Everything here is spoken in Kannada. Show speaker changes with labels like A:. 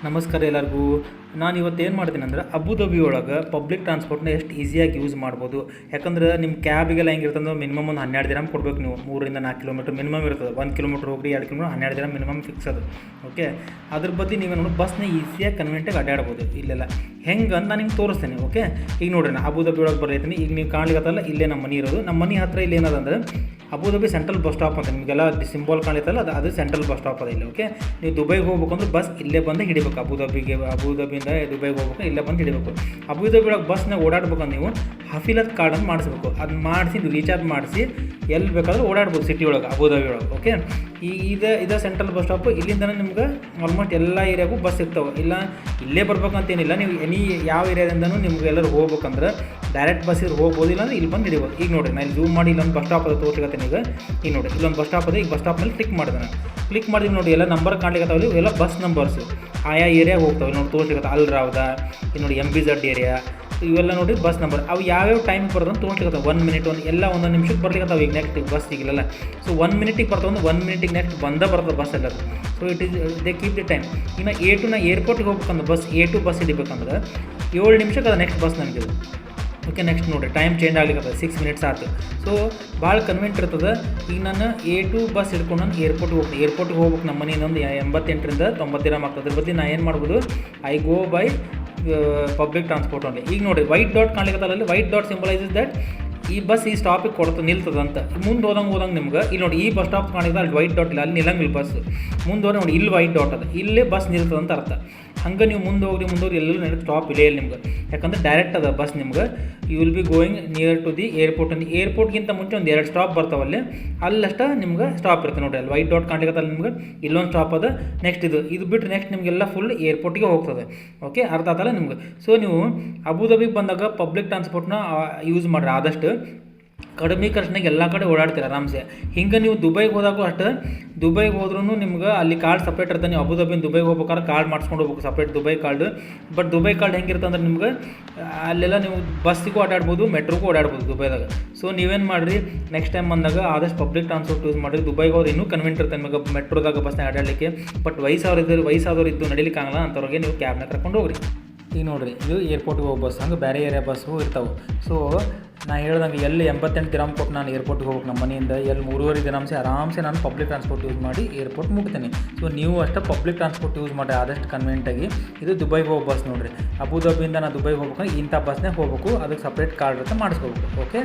A: ನಮಸ್ಕಾರ ಎಲ್ಲರಿಗೂ. ನಾನು ಇವತ್ತು ಏನು ಮಾಡ್ತೀನಿ ಅಂದ್ರೆ ಅಬುದಾಬಿ ಒಳಗೆ ಪಬ್ಲಿಕ್ ಟ್ರಾನ್ಸ್ಪೋರ್ಟ್ನ ಎಷ್ಟು ಈಸಿಯಾಗಿ ಯೂಸ್ ಮಾಡ್ಬೋದು. ಯಾಕಂದ್ರೆ ನಿಮ್ಮ ಕ್ಯಾಬಿಗೆಲ್ಲ ಹೆಂಗಿರ್ತಂದ್ರೆ ಮಿನಿಮಮ್ ಒಂದು 12 ದಿನ ಕೊಡ್ಬೇಕು. ನೀವು 3-4 ಕಿಲೋಮೀಟ್ರ್ ಮಿನಿಮಮ್ ಇರ್ತದೆ. 1 ಕಿಲೋಮೀಟ್ರ್ ಹೋಗ್ರಿ 2 ಕಿಲೋಮೀಟ್ರ್ 12 ದಿನ ಮಿನಿಮಮ್ ಫಿಕ್ಸ್ ಅದು. ಓಕೆ, ಅದ್ರ ಬಗ್ಗೆ ನೀವು ನೋಡಿ ಬಸ್ನ ಈಸಿಯಾಗಿ ಕನ್ವೆಂಟಾಗಿ ಅಡ್ಡಾಡ್ಬೋದು. ಇಲ್ಲೆಲ್ಲ ಹೆಂಗೆ ಅಂತ ನಾನು ನಿಮ್ಗೆ ತೋರಿಸ್ತೀನಿ. ಓಕೆ, ಈಗ ನೋಡ್ರಿ ನಾನು ಅಬುದಾಬಿ ಒಳಗೆ ಬರೈತೀನಿ. ಈಗ ನೀವು ಕಾಣ್ಲಿಕ್ಕತ್ತಲ್ಲ, ಇಲ್ಲೇ ನಮ್ಮ ಮನೆ ಇರೋದು. ನಮ್ಮ ಮನೆ ಹತ್ತಿರ ಇಲ್ಲಿ ಏನದಂದ್ರೆ ಅಬುದಾಬಿ ಸೆಂಟ್ರಲ್ ಬಸ್ ಸ್ಟಾಪ್ ಅಂತ ನಿಮಗೆಲ್ಲ ಸಿಂಬಲ್ ಕಾಣಿತ್ತಲ್ಲ, ಅದು ಸೆಂಟ್ರಲ್ ಬಸ್ ಸ್ಟಾಪ್ ಅದ ಇಲ್ಲಿ. ಓಕೆ, ನೀವು ದುಬೈಗೆ ಹೋಗ್ಬೇಕಂದ್ರೆ ಬಸ್ ಇಲ್ಲೇ ಬಂದು ಹಿಡಿಬೇಕು. ಅಬುದಾಬಿಯಿಂದ ದುಬೈಗೆ ಹೋಗ್ಬೇಕು, ಇಲ್ಲೇ ಬಂದು ಹಿಡಿಬೇಕು. ಅಬುದಾಬಿ ಒಳಗೆ ಬಸ್ನಾಗ ಓಡಾಡ್ಬೇಕಂದ್ರೆ ನೀವು ಹಫೀಲತ್ ಕಾರ್ಡನ್ನು ಮಾಡಿಸ್ಬೇಕು. ಅದನ್ನ ಮಾಡಿಸಿ ನೀವು ರೀಚಾರ್ಜ್ ಮಾಡಿಸಿ ಎಲ್ಲಿ ಬೇಕಾದ್ರೂ ಓಡಾಡ್ಬೋದು ಸಿಟಿ ಒಳಗೆ, ಅಬುದಾಬಿ ಒಳಗೆ. ಓಕೆ, ಇದೇ ಸೆಂಟ್ರಲ್ ಬಸ್ ಸ್ಟಾಪು. ಇಲ್ಲಿಂದ ನಿಮ್ಗೆ ಆಲ್ಮೋಸ್ಟ್ ಎಲ್ಲ ಏರಿಯಾಗೂ ಬಸ್ ಇರ್ತಾವೆ. ಇಲ್ಲ ಇಲ್ಲೇ ಬರ್ಬೇಕಂತೇನಿಲ್ಲ, ನೀವು ಯಾವ ಏರಿಯಾದಿಂದನೂ ನಿಮ್ಗೆ ಎಲ್ಲರೂ ಹೋಗ್ಬೇಕಂದ್ರೆ ಡೈರೆಕ್ಟ್ ಬಸ್ ಇದ್ರೆ ಹೋಗ್ಬೋದು, ಇಲ್ಲಾಂದ್ರೆ ಇಲ್ಲಿ ಬಂದು ಹಿಡಿಬೋದು. ಈಗ ನೋಡಿ ನಾನು ಝೂಮ್ ಮಾಡಿ ಇಲ್ಲೊಂದು ಬಸ್ ಸ್ಟಾಪ್ ಅದ ತೋರಿಸ್ತೀನಿ. ಈಗ ನೋಡಿ ಇಲ್ಲೊಂದು ಬಸ್ ಸ್ಟಾಪ್ ಅದ. ಈಗ ಬಸ್ ಸ್ಟಾಪ್ ಮೇಲೆ ಕ್ಲಿಕ್ ಮಾಡಿದೆ ನಾನು. ಕ್ಲಿಕ್ ಮಾಡಿದ್ವಿ ನೋಡಿ, ಎಲ್ಲ ನಂಬರ್ ಕಾಣ್ಲಿಕ್ಕತ್ತಾವಲ್ಲಿ, ಇವೆಲ್ಲ ಬಸ್ ನಂಬರ್ಸು ಆಯಾ ಏರಿಯಾಗೆ ಹೋಗ್ತಾವೆ ನೋಡಿ, ತೋರಿಸ್ಲಿಕ್ಕೆ ಅಲ್ರಾವ್ದ. ಈಗ ನೋಡಿ MBZ ಏರಿಯಾ, ಇವೆಲ್ಲ ನೋಡಿ ಬಸ್ ನಂಬರ್. ಅವು ಯಾವ್ಯಾವ ಟೈಮ್ ಬರೋದಂತ ತೋರಿಸ್ಲಿಕ್ಕತ್ತಾವೆ. 1 ಮಿನಿಟ್ ಎಲ್ಲ ಒಂದೊಂದು ನಿಮಿಷಕ್ಕೆ ಬರ್ಲಿಕ್ಕತ್ತಾವೆ. ಈಗ ನೆಕ್ಸ್ಟ್ ಬಸ್ ಈಗಿಲ್ಲ. ಸೊ 1 ಮಿನಿಟಿಗೆ ಬರ್ತವೆ, 1 ಮಿನಿಟಿಗೆ ನೆಕ್ಸ್ಟ್ ಬರ್ತದೆ ಬಸ್ ಎಲ್ಲ. So it is they keep the time. ಇನ್ನು ನಾ ಏರ್ಪೋರ್ಟಿಗೆ ಹೋಗ್ಬೇಕಂದ್ರೆ ಬಸ್ ಬಸ್ ಹಿಡಿಬೇಕಂದ್ರೆ 7 ನಿಮಿಷಕ್ಕೆ ಅದು ನೆಕ್ಸ್ಟ್ ಬಸ್ ನನಗೆ. ಓಕೆ, ನೆಕ್ಸ್ಟ್ ನೋಡಿ ಟೈಮ್ ಚೇಂಜ್ ಆಗ್ಲಿಕ್ಕೆ 6 ಮಿನಿಟ್ಸ್ ಆಯ್ತು. ಸೊ ಭಾಳ ಕನ್ವೆಂಟ್ ಇರ್ತದೆ. ಈಗ ನಾನು ಬಸ್ ಹಿಡ್ಕೊಂಡು ನಾನು ಏರ್ಪೋರ್ಟಿಗೆ ಹೋಗ್ಬೇಕು. ನಮ್ಮ ಮನೆಯಿಂದ ಒಂದು 88ರಿಂದ 90 ದಿನ ಆಗ್ತದೆ. ಅದ್ರ ಬಗ್ಗೆ ನಾನು ಏನು ಮಾಡ್ಬೋದು, I go by public transport only. ಈಗ ನೋಡಿ ವೈಟ್ ಡಾಟ್ ಕಾಣ್ಲಿಕ್ಕತ್ತಲ್ಲ, ವೈಟ್ ಡಾಟ್ ಸಿಂಬಲೈಸಸ್ ದಟ್ ಈ ಬಸ್ ಈ ಸ್ಟಾಪಿಗೆ ನಿಲ್ತದಂತ. ಮುಂದೆ ಹೋದಂಗೆ ನಿಮ್ಗೆ ಇಲ್ಲಿ ನೋಡಿ ಈ ಬಸ್ ಸ್ಟಾಪ್ ಕಾಣಿದ್ರೆ ಅಲ್ಲಿ ವೈಟ್ ಡಾಟ್ ಇಲ್ಲ, ಅಲ್ಲಿ ನಿಲ್ಲಂಗಿಲ್ಲ ಬಸ್. ಮುಂದೆ ಹೋದ್ರೆ ನೋಡಿ ಇಲ್ಲಿ ವೈಟ್ ಡಾಟ್ ಅದ, ಇಲ್ಲೇ ಬಸ್ ನಿಲ್ತದಂತ ಅರ್ಥ. ಹಂಗೆ ನೀವು ಮುಂದೆ ಹೋಗಿ ಎಲ್ಲರೂ ನೆನಪು ಸ್ಟಾಪ್ ಇಲ್ಲೇ ಇಲ್ಲ ನಿಮ್ಗೆ. ಯಾಕಂದ್ರೆ ಡೈರೆಕ್ಟ್ ಅದ ಬಸ್ ನಿಮ್ಗೆ. You will be going near to the airport. ಏರ್ಪೋರ್ಟ್ಗಿಂತ ಮುಂಚೆ ಒಂದು 2 ಸ್ಟಾಪ್ ಬರ್ತಾವಲ್ಲಿ, ಅಲ್ಲಷ್ಟ ನಿಮ್ಗೆ ಸ್ಟಾಪ್ ಇರುತ್ತೆ ನೋಡಿ. ಅಲ್ಲಿ ವೈಟ್ ಡಾಟ್ ಕಾಣ್ಲಿಕ್ಕತ್ತಲ್ಲ ನಿಮ್ಗೆ, ಇಲ್ಲೊಂದು ಸ್ಟಾಪ್ ಅದ. ನೆಕ್ಸ್ಟ್ ಇದು ಬಿಟ್ಟರೆ ನೆಕ್ಸ್ಟ್ ನಿಮಗೆಲ್ಲ ಫುಲ್ ಏರ್ಪೋರ್ಟಿಗೆ ಹೋಗ್ತದೆ. ಓಕೆ, ಅರ್ಥ ಆತಲ್ಲ ನಿಮ್ಗೆ. ಸೊ ನೀವು ಅಬುದಾಬಿಗೆ ಬಂದಾಗ ಪಬ್ಲಿಕ್ ಟ್ರಾನ್ಸ್ಪೋರ್ಟ್ನ ಯೂಸ್ ಮಾಡಿರಿ. ಆದಷ್ಟು ಕಡಿಮೆ ಖರ್ಚಿನಾಗ ಎಲ್ಲ ಕಡೆ ಓಡಾಡ್ತೀರ ಆರಾಮ್ಸೆ. ಹಿಂಗೆ ನೀವು ದುಬೈಗೆ ಹೋದಾಗೂ ಅಷ್ಟು, ದುಬೈಗೆ ಹೋದ್ರೂ ನಿಮ್ಗೆ ಅಲ್ಲಿ ಕಾರ್ಡ್ ಸಪ್ರೇಟ್ ಇರ್ತದೆ. ನೀವು ಅಬುದಾಬಿಯಿಂದ ದುಬೈಗೆ ಹೋಗ್ಬೇಕಾದ್ರೆ ಕಾರ್ಡ್ ಮಾಡಿಸ್ಕೊಂಡು ಹೋಗ್ಬೇಕು, separate Dubai card. But Dubai card ಹೆಂಗಿರುತ್ತೆ ಅಂದ್ರೆ ನಿಮ್ಗೆ ಅಲ್ಲೆಲ್ಲ ನೀವು ಬಸ್ಸಿಗೂ ಓಡಾಡ್ಬೋದು, ಮೆಟ್ರೋಗೂ ಓಡಾಡ್ಬೋದು ದುಬೈದಾಗ. ಸೊ ನೀವೇನು ಮಾಡಿರಿ, ನೆಕ್ಸ್ಟ್ ಟೈಮ್ ಬಂದಾಗ ಆದಷ್ಟು ಪಬ್ಲಿಕ್ ಟ್ರಾನ್ಸ್ಪೋರ್ಟ್ ಯೂಸ್ ಮಾಡಿರಿ. ದುಬೈಗೆ ಹೋದ್ರೆ ಇನ್ನೂ ಕನ್ವೆಂಟ್ ಇರುತ್ತೆ ನಿಮಗೆ ಮೆಟ್ರೋದಾಗ ಬಸ್ನಾಗ ಆಡಾಡಲಿಕ್ಕೆ. ಬಟ್ ವಯಸ್ಸಾದವ್ರು ಇದ್ದು ನಡಿಲಿಕ್ಕೆ ಆಗಲ್ಲ ಅಂಥವ್ರಿಗೆ ನೀವು ಕ್ಯಾಬ್ನ ಕರ್ಕೊಂಡು ಹೋಗ್ರಿ. ಈಗ ನೋಡಿರಿ, ಇದು ಏರ್ಪೋರ್ಟಿಗೆ ಹೋಗೋ ಬಸ್. ಹಂಗೆ ಬೇರೆ ಏರಿಯಾ ಬಸ್ಸು ಇರ್ತಾವೆ. ಸೊ ನಾನು ಹೇಳ್ದಂಗೆ ಎಲ್ಲಿ 88 ದಿರಾಮ್ ಕೊಟ್ಟು ನಾನು ಏರ್ಪೋರ್ಟಿಗೆ ಹೋಗ್ಬೇಕು ನಮ್ಮ ಮನೆಯಿಂದ, ಎಲ್ಲಿ 3.5 ದಿನಾಂಶ ಆರಾಮ್ಸೆ ನಾನು ಪಬ್ಲಿಕ್ ಟ್ರಾನ್ಸ್ಪೋರ್ಟ್ ಯೂಸ್ ಮಾಡಿ ಏರ್ಪೋರ್ಟ್ ಮುಟ್ತೀನಿ. ಸೊ ನೀವು ಅಷ್ಟೇ ಪಬ್ಲಿಕ್ ಟ್ರಾನ್ಸ್ಪೋರ್ಟ್ ಯೂಸ್ ಮಾಡಿ ಆದಷ್ಟು ಕನ್ವೆಂಟಾಗಿ. ಇದು ದುಬೈಗೆ ಹೋಗೋ ಬಸ್ ನೋಡಿರಿ. ಅಬುದಾಬಿಯಿಂದ ನಾನು ದುಬೈಗೆ ಹೋಗ್ಬೇಕಂದ್ರೆ ಇಂಥ ಬಸ್ನೇ ಹೋಗ್ಬೇಕು, ಅದಕ್ಕೆ ಸಪ್ರೇಟ್ ಕಾರ್ಡ್ ಅಂತ ಮಾಡಿಸ್ಕೋಬೇಕು. ಓಕೆ.